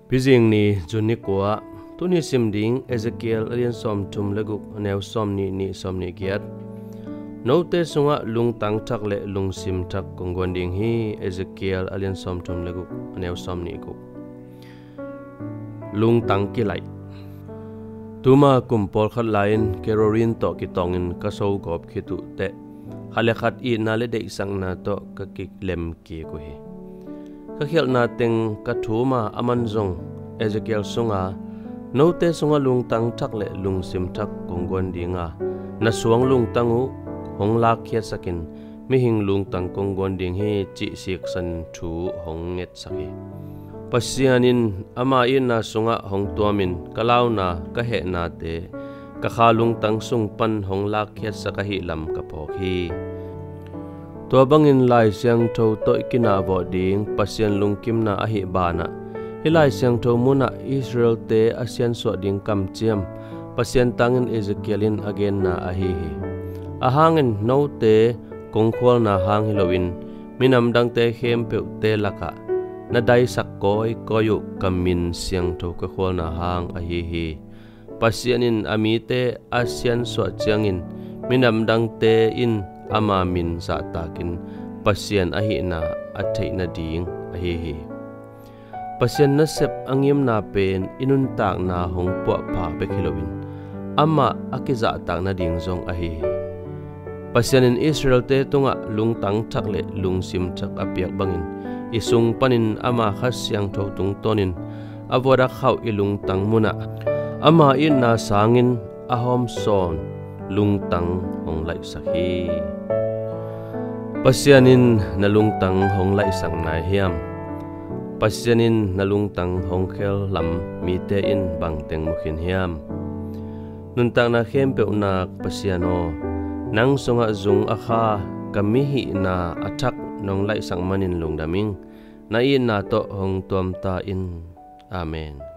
Pizing ni Junikwa tuni simding Ezekiel alian som tum leguk neu som ni som ni giat note sunga lung tang thak le lung sim thak konggon ding hi Ezekiel alian som tum leguk neu som ni ku lung tang kilai tuma kumpol khat lain kerorin to ki tongin ka so gop khitu te khale khat I na le de sang na to ka ki lem ki ku hi ka khial na teng ka thuma aman zong Ezekiel sunga note sunga lung tang thak le lung sim thak konggon dinga na suang lung tangu hong la khiat sakin mi hing lung tang konggon ding hi chi sik san thu hong nget saki pasianin ama in na sunga hong tuamin kalau na ka he na te ka kha lung tang sung pan hong la khiat sakahi lam ka phokhi to bangin lai siang tho to ikina vo ding pasian lung kim na ahi bana hilai siang tho muna Israel te asian so ding kam chiam pasian tangin Ezekielin again na ahi hi ahangin no te kongkhol na hang hilowin minam dang te khem pe te laka na dai sak koi koyu kamin siang tho ka khol na hang ahi hi pasianin ami te asian so chiangin minam dang te in ama min sa takin pasian ahi na athei na ding ahi hi pasian na sep angim na pen inun tak na hong po pa pe khilowin ama akiza tak na ding zong ahi pasian in Israel te tunga lung tang thak le lung sim thak apiak bangin isung panin ama khasyang tho tung tonin avoda khaw ilung tang muna ama in na sangin ahom son lung tang hong lai sakhi pasianin na lung tang hong lai sang na hiam pasianin na lung tang hong khel lam mi te in bang teng mukhin hiam nun tang na khem pe unak pasiano nang sunga zung akha kamihi na athak nong lai sang manin lung daming na in na to hong tuam ta in amen.